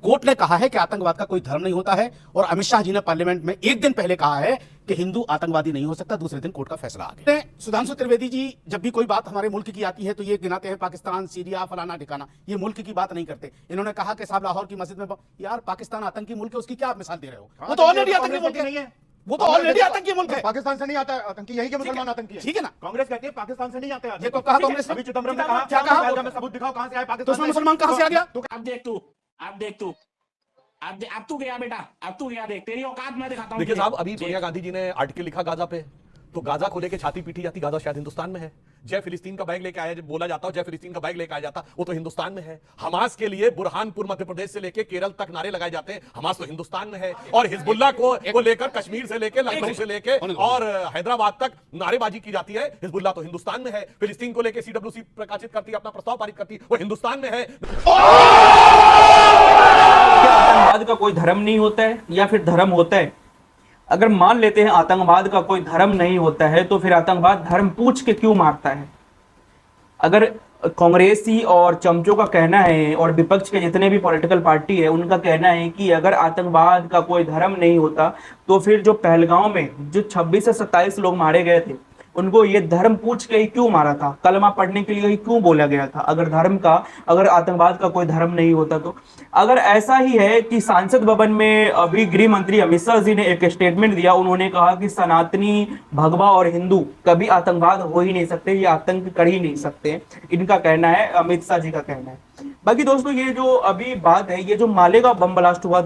Court ने कहा है कि आतंकवाद का कोई धर्म नहीं होता है और अमित शाह जी ने पार्लियामेंट में एक दिन पहले कहा है कि हिंदू आतंकवादी नहीं हो सकता, दूसरे दिन कोर्ट का फैसला आ गया। सुधांशु त्रिवेदी जी जब भी कोई बात हमारे मुल्क की आती है तो ये गिनाते हैं पाकिस्तान, सीरिया, फलाना ठिकाना, ये मुल्क की बात नहीं करते। इन्होंने कहा कि साहब लाहौर की मस्जिद में यार पाकिस्तान आतंकी मुल्क है, उसकी क्या आप मिसाल दे रहे हो? वो तो ऑलरेडी आतंकी मुल्क है, वो तो ऑलरेडी आतंकी मुल्क है। पाकिस्तान से नहीं आता है आतंकी, यही के मुसलमान आतंकी है। ठीक है ना, कांग्रेस कहती है पाकिस्तान से नहीं आते हैं। ये को कहा कांग्रेस ने? अभी चिदम्बरम ने कहा, क्या कहा? मैं सबूत दिखाओ कहां से आए तो पाकिस्तान उसमें से। मुसलमान कहां से आ गया? अब तू गया बेटा, अब तू गया, देख तेरी औकात मैं दिखाता हूं। देखिए साहब, अभी सोनिया गांधी जी ने आर्टिकल लिखा गाजा पे, तो गाजा को लेके छाती पीटी जाती, गाजा शायद हिंदुस्तान में है। जय फिलिस्तीन का बैग लेके आया, जब बोला जाता है जय फिलिस्तीन का बैग लेके आया जाता, वो तो हिंदुस्तान में है। हमास के लिए बुरहानपुर मध्य प्रदेश से लेके केरल तक नारे लगाए जाते हैं, हमास तो हिंदुस्तान में है। और हिजबुल्लाह को लेकर कश्मीर से लेके लखनऊ से लेके और हैदराबाद तक नारेबाजी की जाती है। हिजबुल्लाह तो हिंदुस्तान में है। फिलिस्तीन को लेकर CWC प्रकाशित करती है, अपना प्रस्ताव पारित करती है, वो हिंदुस्तान में है। क्या आतंकवाद का कोई धर्म नहीं होता है या फिर धर्म होता है? अगर मान लेते हैं आतंकवाद का कोई धर्म नहीं होता है तो फिर आतंकवाद धर्म पूछ के क्यों मारता है? अगर कांग्रेसी और चमचों का कहना है और विपक्ष के जितने भी पॉलिटिकल पार्टी है उनका कहना है कि अगर आतंकवाद का कोई धर्म नहीं होता तो फिर जो पहलगांव में जो 26 से 27 लोग मारे गए थे उनको ये धर्म पूछ के ही क्यों मारा था, कलमा पढ़ने के लिए ही क्यों बोला गया था? अगर आतंकवाद का कोई धर्म नहीं होता तो अगर ऐसा ही है कि सांसद भवन में अभी गृह मंत्री अमित शाह जी ने एक स्टेटमेंट दिया, उन्होंने कहा कि सनातनी, भगवा और हिंदू कभी आतंकवाद हो ही नहीं सकते, ये आतंक कर ही नहीं सकते, इनका कहना है, अमित शाह जी का कहना है। बाकी दोस्तों ये जो अभी बात है, ये जो मालेगांव बम ब्लास्ट हुआ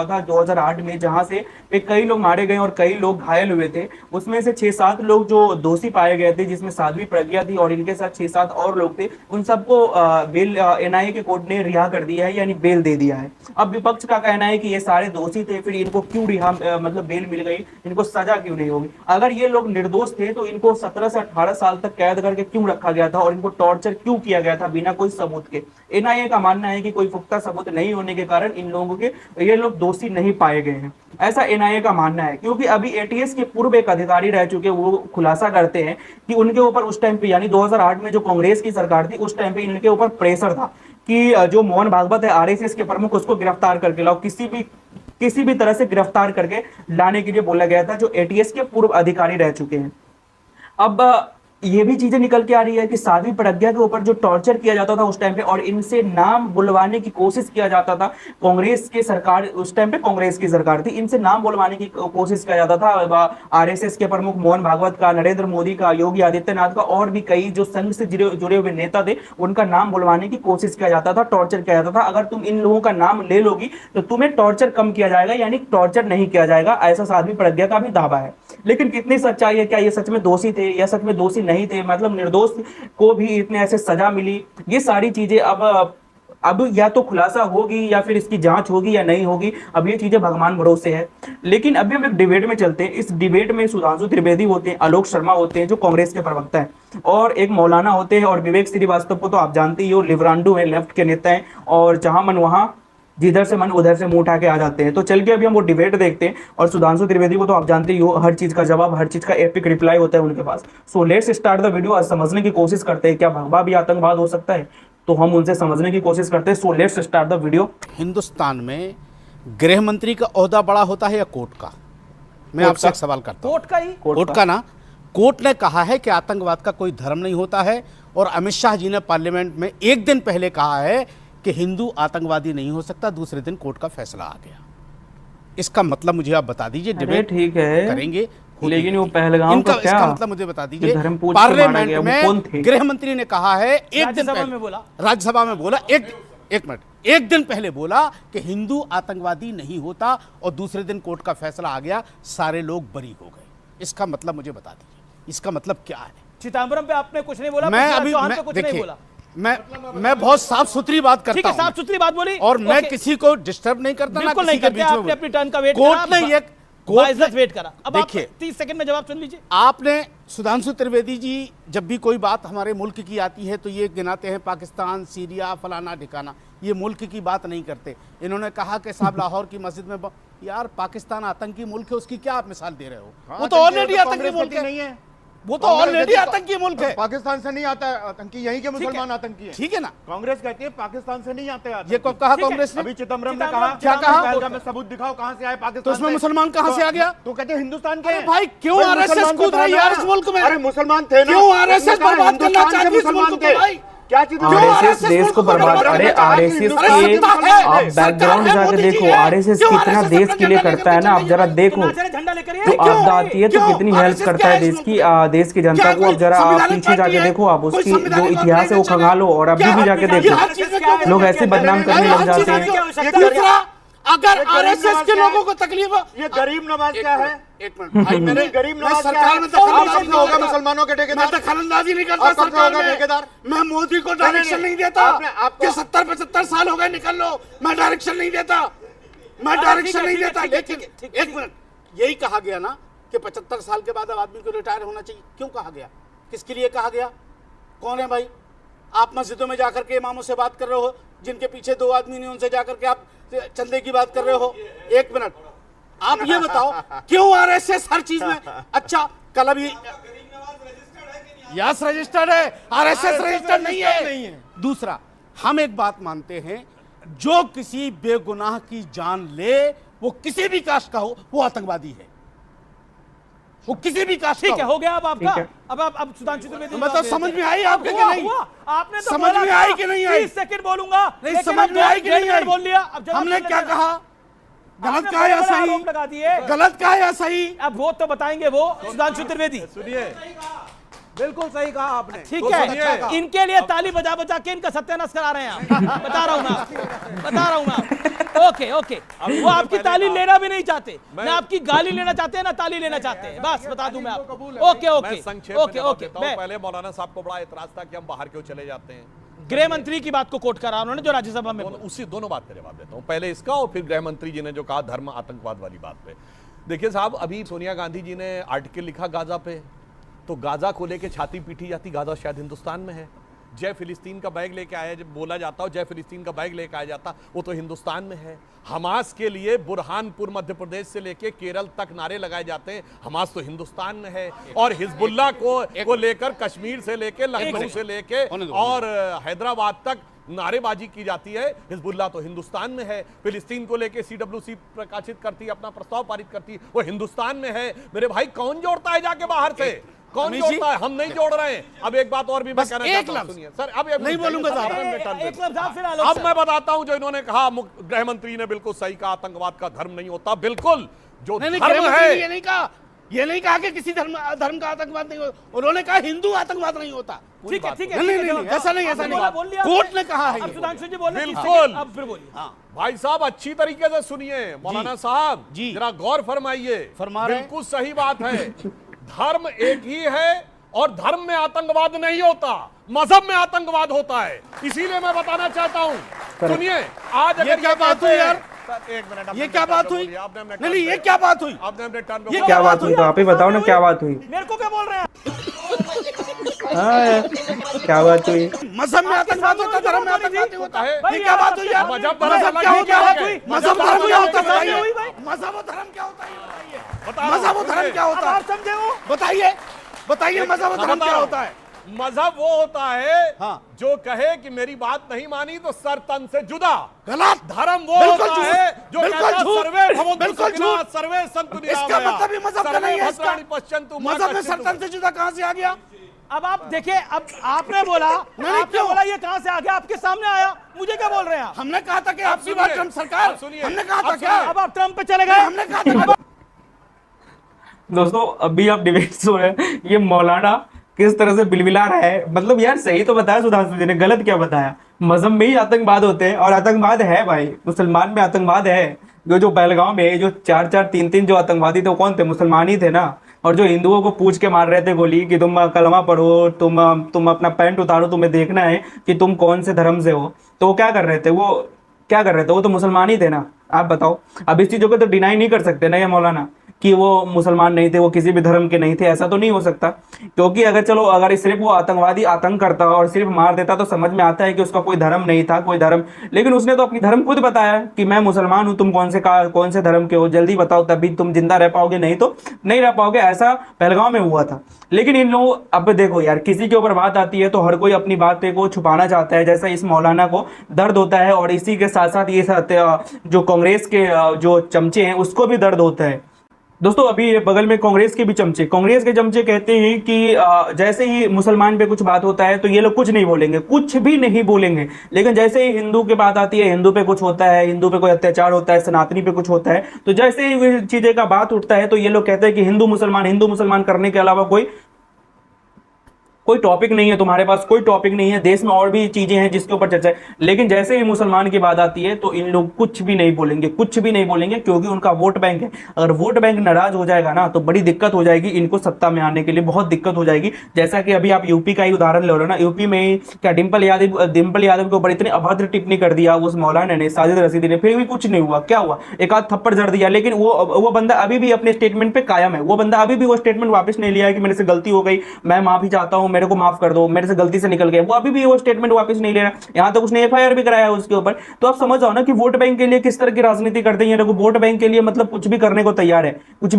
था, 2008 में, जहां से कई लोग मारे गए और कई लोग घायल हुए थे, उसमें से 6-7 लोग जो दोषी पाए गए थे, जिसमें साध्वी प्रज्ञा थी और इनके साथ 6-7 और लोग थे, उन सबको बेल NIA के कोर्ट ने रिहा कर दिया है, यानी बेल दे दिया है। अब विपक्ष का कहना है कि ये सारे दोषी थे, फिर इनको क्यों रिहा मतलब बेल मिल गई, इनको सजा क्यों नहीं होगी? अगर ये लोग निर्दोष थे तो इनको 17 से 18 साल तक कैद करके क्यों रखा गया था और इनको टॉर्चर क्यों किया गया था बिना कोई सबूत के? NIA का मानना है कि कोई पुख्ता सबूत नहीं होने के कारण इन लोगों के ये लोग दोषी नहीं पाए गए हैं, ऐसा NIA का मानना है। क्योंकि अभी ATS के पूर्व एक अधिकारी रह चुके, वो खुलासा करते हैं कि उनके ऊपर उस टाइम पे, यानी 2008 में जो कांग्रेस की सरकार थी उस टाइम पे इनके ऊपर प्रेशर था कि जो मोहन भागवत है RSS के प्रमुख, उसको गिरफ्तार करके लाओ, किसी भी तरह से गिरफ्तार करके लाने के लिए बोला गया था, जो ATS के पूर्व अधिकारी रह चुके हैं। अब ये भी चीजें निकल के आ रही है कि साध्वी प्रज्ञा के ऊपर जो टॉर्चर किया जाता था उस टाइम पे और इनसे नाम बुलवाने की कोशिश किया जाता था, कांग्रेस की सरकार, उस टाइम पे कांग्रेस की सरकार थी, इनसे नाम बुलवाने की कोशिश किया जाता था RSS के प्रमुख मोहन भागवत का, नरेंद्र मोदी का, योगी आदित्यनाथ का और भी कई जो संघ से जुड़े हुए नेता थे उनका नाम बुलवाने की कोशिश किया जाता था, टॉर्चर किया जाता था। अगर तुम इन लोगों का नाम ले लोगी तो तुम्हें टॉर्चर कम किया जाएगा, यानी टॉर्चर नहीं किया जाएगा, ऐसा साध्वी प्रज्ञा का भी दावा है। लेकिन कितनी सच्चाई है, क्या ये सच में दोषी थे या सच में दोषी नहीं थे, मतलब निर्दोष को भी इतने ऐसे सजा मिली, ये सारी चीजें अब या तो खुलासा होगी या फिर इसकी जांच होगी या नहीं होगी, अब ये चीजें भगवान भरोसे है। लेकिन अभी हम एक डिबेट में चलते हैं। इस डिबेट में सुधांशु त्रिवेदी होते हैं, आलोक शर्मा होते हैं जो कांग्रेस के प्रवक्ता है, और एक मौलाना होते हैं, और विवेक श्रीवास्तव को तो आप जानते ही हो, लिबरांडो है, लेफ्ट के नेता है, और जहां मन वहां, जिधर से मन उधर से मुंह उठा के आ जाते हैं। तो चल के अभी हम वो डिबेट देखते हैं। और सुधांशु त्रिवेदी को तो आप जानते ही हो, हर चीज का जवाब, हर चीज का एपिक रिप्लाई होता है उनके पास। So let's start the video. आज समझने की कोशिश करते हैं क्या भगवा भी आतंकवाद हो सकता है, तो हम उनसे समझने की कोशिश करते हैं। सो let's start the video. Hindustan में गृह मंत्री का ओहदा बड़ा होता है या कोर्ट का? मैं आपसे एक सवाल करता हूं। कोर्ट का ना। कोर्ट ने कहा है कि आतंकवाद का कोई धर्म नहीं होता है और अमित शाह जी ने पार्लियामेंट में एक दिन पहले कहा है कि हिंदू आतंकवादी नहीं हो सकता, दूसरे दिन कोर्ट का फैसला आ गया। इसका मतलब मुझे आप बता दीजिए, डिबेट ठीक है करेंगे, लेकिन वो पहलगाम का क्या, इसका मतलब मुझे बता दीजिए। पार्लियामेंट में गृह मंत्री ने कहा है, एक दिन पहले बोला, राज्यसभा में बोला, एक मिनट, एक दिन पहले बोला कि हिंदू आतंकवादी नहीं होता और दूसरे दिन कोर्ट का फैसला आ गया, सारे लोग बरी हो गए। इसका मतलब मुझे बता दीजिए, इसका मतलब क्या है? चिदम्बरम पे आपने कुछ नहीं बोला, मैं अभी कुछ नहीं बोला। मैं बहुत साफ सुथरी बात करता हूं, साफ सुथरी बात बोली, और मैं किसी को डिस्टर्ब नहीं करता, ना किसी के बीच में। आपने अपनी टर्न का वेट करा, कोर्ट ने ये वेट करा। अब देखिए, 30 सेकंड में जवाब सुन लीजिए। आपने, सुधांशु त्रिवेदी जी जब भी कोई बात हमारे मुल्क की आती है तो ये गिनाते हैं पाकिस्तान, सीरिया, फलाना ठिकाना, ये मुल्क की बात नहीं करते। इन्होंने कहा कि साहब लाहौर की मस्जिद में यार पाकिस्तान आतंकी मुल्क है, उसकी क्या आप मिसाल दे रहे हो? वो तो ऑलरेडी आतंकी मुल्क है। वो तो ऑलरेडी आतंकी मुल्क है। पाकिस्तान से नहीं आता है आतंकी, यहीं के मुसलमान आतंकी हैं। ठीक है ना? कांग्रेस कहती है पाकिस्तान से नहीं आते आतंकी। ये कब कहा ठीक है। कांग्रेस ने? अभी चिदम्बरम ने चिदम्बरम कहा क्या कहा? पहलगाम में सबूत दिखाओ कहां से आए पाकिस्तान तो उसमें से। मुसलमान कहां से आ गया? तो कहते हैं हिंदुस्तान के अरे हैं। भाई, क्यों भाई, आरएसएस मुसलमान कूद रही है बताना। यार इस मुल्क में? अरे मुसलमान थे ना, क्यों आरएसएस उसने कहा बर्बाद करना हिंदुस्तान चाहती के है इस मुसलमान मुल्क को थे। भाई? क्या चीज क्यों आरएसएस आरएसएस देश को मुल्क बर्बाद, बर्बाद अरे करना चाहती है? आरएसएस अरे के सत्ता है, आप सरकार बैकग्राउंड है, जाके मोदी जी देखो, है। आरएसएस क्यों कितना आरएसएस देश अपना के लिए झंडा करता है लेके ना, आप पीछे जरा चल देखो। नाचरे झंडा लेकर ये जो क्यों? आपदा आती है तो क्यों? कितनी हेल्प आरएसएस करता क्या है है इस देश मुल्क की, में? देश की जनता क्या को। अब कोई जरा आप संविधानिक पीछे पार्टी जाके है? देखो, आप कोई उसकी जो संविधानिक इतिहास है वो ऑर्गेनाइजेशन खंगालो और अभी क्या भी हर जाके चीज़- ये देखो, हर चीज़ में क्यों लोग ऐसे बदनाम करने लग जाते हैं। दूसरा, अगर ये गरीब आरएसएस नवाज के क्या है? लोगों को तकलीफ हो, ये गरीब नवाज क्या है? एक मिनट भाई, मैंने गरीब मैं नवाज क्या सरकार है? में दखल आप अंदाजी कब होगा नहीं करता। मुसलमानों के मैं ठेकेदार? दखल अंदाजी नहीं करता आप कब से सरकार होगा में। ठेकेदार? मैं मोदी को डायरेक्शन नहीं, नहीं देता आपको- कि 70-75 साल हो गए निकल लो, मैं डायरेक्शन नहीं देता, मैं डायरेक्शन नहीं देता। लेकिन एक मिनट, यही कहा गया ना कि 75 साल के बाद अब आदमी को रिटायर होना चाहिए। क्यों कहा गया? किसके लिए कहा गया? कौन है भाई? आप मस्जिदों में जाकर के इमामों से बात कर रहे हो, जिनके पीछे 2 आदमी नहीं, उनसे जाकर के आप चंदे की बात कर रहे हो। एक मिनट, आप ये बताओ क्यों आरएसएस हर चीज में? अच्छा, कल अभी यस रजिस्टर्ड है, आरएसएस रजिस्टर्ड नहीं है। दूसरा, हम एक बात मानते हैं, जो किसी बेगुनाह की जान ले, वो किसी भी कास्ट का हो, वो आतंकवादी है। वो किसी भी कास्ट ठीक का है, हो गया अब आपका। ठीक है। अब सुधांशु त्रिवेदी मतलब समझ में आई आपके कि हुआ, नहीं? हुआ। आपने तो समझ बोला में था, आई कि नहीं आई? 30 सेकंड बोलूंगा, नहीं, लेकिन समझ अब में आई कि 1.5 नहीं आई? मिनट बोल लिया। अब जवाब हमने सुन क्या लेते हैं। कहा? गलत आपने कहा या बड़े-बड़े सही? आरोप लगा दिए। गलत कहा या सही? अब वो तो बताएंगे वो सुधांशु त्रिवेदी। सुनिए, बिल्कुल सही कहा आपने। ठीक तो सुनिए, है, इनके लिए ताली बजा बजा के इनका सत्यानाश करा रहे हैं आप। बता रहा हूं मैं। ओके ओके, वो आपकी ताली लेना भी नहीं चाहते, ना आपकी गाली लेना चाहते हैं, ना ताली लेना चाहते हैं। बस बता दूं मैं आपको। ओके मैं ओके संक्षेप में ओके जवाब ओके। देता हूं। पहले मौलाना साहब को बड़ा एतराज था कि हम बाहर क्यों चले जाते हैं। गृह मंत्री की बात को कोट करा उन्होंने, जो राज्यसभा में बोला। उसी दोनों बात का जवाब देता हूं, पहले इसका और फिर गृह मंत्री जी ने जो कहा धर्म आतंकवाद वाली बात पे। देखिए साहब, अभी सोनिया गांधी जी ने आर्टिकल लिखा गाजा पे, तो गाजा को लेके छाती पीटी जाती, गाजा शायद हिंदुस्तान में है। जय फिलिस्तीन का बैग लेके आया, जब बोला जाता हो जय फिलिस्तीन का बैग लेके आया जाता, वो तो हिंदुस्तान में है। हमास के लिए बुरहानपुर मध्य प्रदेश से लेके केरल तक नारे लगाए जाते हैं, हमास तो हिंदुस्तान में है। और हिजबुल्ला को लेकर कश्मीर से लेके लखनऊ से लेके और हैदराबाद तक नारेबाजी की जाती है, हिजबुल्ला तो हिंदुस्तान में है। फिलिस्तीन को लेके CWC प्रकाशित करती है, अपना प्रस्ताव पारित करती है, वो हिंदुस्तान में है। मेरे भाई, कौन जोड़ता है जाके बाहर से? कौन अमित जी, जोड़ता है? हम नहीं जोड़ रहे हैं। अब एक बात और भी मैं बस कहना एक चाहता हूं, लफ्ज। सुनिए सर, अब नहीं बोलूंगा साहब। एक लफ्ज आप फिर आलोक अब सर। मैं बताता हूं जो इन्होंने कहा, गृह मंत्री ने बिल्कुल सही कहा, आतंकवाद का धर्म नहीं होता। बिल्कुल, जो नहीं नहीं, धर्म गृहमंत्री ने है, ये नहीं कहा कि किसी धर्म का आतंकवाद नहीं होता। उन्होंने कहा हिंदू आतंकवाद नहीं होता। ठीक है ठीक है। नहीं, ठीक है, नहीं, ऐसा नहीं, ऐसा आपने नहीं। बोल लिया कोर्ट आपने। ने कहा है अब ये। सुधांशु जी बोल रहे हैं, बिल्कुल। अब फिर बोलिए। हाँ, भाई साहब अच्छी तरीके से सुनिए, मौलाना साहब जी। जरा गौर फरमाइए। फरमा रहे हैं। बिल्कुल सही बात है। धर्म एक ही है और धर्म में आतंकवाद नहीं होता, मजहब में आतंकवाद होता है। इसीलिए मैं बताना चाहता हूं, सुनिए, आज ये अगर क्या बात हुई यार? सर, एक मिनट, ये क्या बात हुई? आपने अपने नहीं, ये क्या बात हुई? आपने अपने टर्न ये पे क्या बात हुई? तो आप ही बताओ ना क्या बात हुई। मेरे को क्या बोल रहे हैं? हाँ, क्या बात हुई? मजहब में आतंकवाद होता, धर्म में आतंकवाद नहीं होता है। भाई, ये क्या बात हुई यार? मजहब धर्म मजहब अलग क्या है, होता क्या है? है? मजहब धर्म क्या होता है? शादी हुई बताइए। भाई? मजहब और धर्म क्या होता है? ये बताइए। बता रहा हूं, मजहब और धर्म सुनिए। क्या अब होता है? आप समझे हो? बताइए, बताइए मजहब और मैं धर्म बता क्या रहा हूं। होता है? मजहब वो होता है हाँ। जो कहे कि मेरी बात नहीं मानी तो सर तन से जुदा। गलत। धर्म वो बिल्कुल होता झूठ। है जो बिल्कुल कहता झूठ। सर्वे भवन्तु बिल्कुल सुखिनः, झूठ। सर्वे सन्तु इसका निरामयाः, मतलब भी मजहब का सर्वे नहीं है इसका। भद्राणि पश्यन्तु मा मजहब में कश्चित् सरतन से जुदा कहां से आ गया? अब आप देखिए, अब आपने बोला, नहीं, आपने क्यों? बोला ये कहां से आ गया? आपके सामने आया, मुझे क्या बोल रहे हैं आप? हमने कहा था कि आप आपकी बात सुनिए, ट्रम्प सरकार, आप सुनिए, हमने कहा था आप क्या? सुनिए। अब आप ट्रम्प पे चले गए। हमने कहा था दोस्तों अभी आप डिबेट सुन रहे हैं, ये मौलाना किस तरह से बिलबिला रहा है। मतलब यार सही तो बताया सुधांशु जी ने, गलत क्या बताया? मजहब में ही आतंकवाद होते हैं, और आतंकवाद है भाई, मुसलमान में आतंकवाद है। जो पहलगाम में जो 4-4 3-3 जो आतंकवादी थे वो कौन थे? मुसलमान ही थे ना। और जो हिंदुओं को पूछ के मार रहे थे गोली कि तुम कलमा पढ़ो, तुम अपना पैंट उतारो, तुम्हें देखना है कि तुम कौन से धर्म से हो, तो वो क्या कर रहे थे? वो तो मुसलमान ही थे ना। आप बताओ, अब इस चीजों को तो डिनाई नहीं कर सकते ना ये मौलाना। कि वो मुसलमान नहीं थे, वो किसी भी धर्म के नहीं थे, ऐसा तो नहीं हो सकता। क्योंकि अगर चलो अगर सिर्फ वो आतंकवादी आतंक करता और सिर्फ मार देता तो समझ में आता है कि उसका कोई धर्म नहीं था, कोई धर्म, लेकिन उसने तो अपनी धर्म खुद बताया कि मैं मुसलमान हूं, तुम कौन से धर्म के हो, जल्दी बताओ तभी तुम जिंदा रह पाओगे, नहीं तो नहीं रह पाओगे। ऐसा पहलगांव में हुआ था। लेकिन इन लोगों, अब देखो यार, किसी के ऊपर बात आती है तो हर कोई अपनी बात को छुपाना चाहता है। जैसा इस मौलाना को दर्द होता है और इसी के साथ साथ ये जो कांग्रेस के जो चमचे हैं उसको भी दर्द होता है। दोस्तों अभी बगल में कांग्रेस के चमचे कहते हैं कि जैसे ही मुसलमान पे कुछ बात होता है तो ये लोग कुछ नहीं बोलेंगे, कुछ भी नहीं बोलेंगे। लेकिन जैसे ही हिंदू की बात आती है, हिंदू पे कुछ होता है, हिंदू पे कोई अत्याचार होता है, सनातनी पे कुछ होता है, तो जैसे ही चीजें का बात उठता है तो ये लोग कहते हैं कि हिंदू मुसलमान करने के अलावा कोई टॉपिक नहीं है, तुम्हारे पास कोई टॉपिक नहीं है, देश में और भी चीजें हैं जिसके ऊपर चर्चा है। लेकिन जैसे ही मुसलमान की बात आती है तो इन लोग कुछ भी नहीं बोलेंगे, क्योंकि उनका वोट बैंक है। अगर वोट बैंक नाराज हो जाएगा ना तो बड़ी दिक्कत हो जाएगी, इनको सत्ता में आने के लिए बहुत दिक्कत हो जाएगी। जैसा कि अभी आप यूपी का ही उदाहरण ले रहे हो ना, यूपी में क्या डिंपल यादव के ऊपर इतने अभद्र टिप्पणी कर दिया उस मौलाना ने, साजिद रशीदी ने, फिर भी कुछ नहीं हुआ। क्या हुआ? एक आध थप्पड़ जड़ दिया, लेकिन वो बंदा अभी भी अपने स्टेटमेंट पे कायम है। वो बंदा अभी भी वो स्टेटमेंट वापस नहीं लिया है कि मेरे से गलती हो गई, मैं माफी चाहता हूं, मेरे को माफ कर दो, मेरे से गलती से निकल गया। वो अभी भी वो स्टेटमेंट वापस नहीं ले रहा। यहां तक उसने एफआईआर भी कराया है उसके ऊपर। तो आप समझ जाओ ना कि वोट बैंक के लिए किस तरह की राजनीति करते हैं। देखो वोट बैंक के लिए मतलब कुछ भी करने को तैयार है, कुछ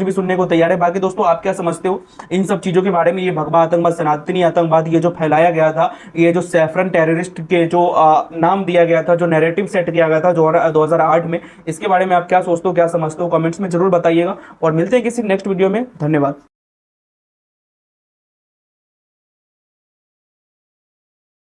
भी सुनने को तैयार है। बाकी दोस्तों आप क्या समझते हो इन सब चीजों के बारे में? ये भगवा आतंकवाद, सनातनी आतंकवाद, ये जो फैलाया गया था, ये जो सैफरन टेररिस्ट के जो नाम दिया गया था, जो नैरेटिव सेट किया गया था 2008 में, इसके बारे में आप क्या सोचते हो, क्या समझते हो? कमेंट्स में जरूर बताइएगा और मिलते हैं किसी नेक्स्ट वीडियो में। धन्यवाद।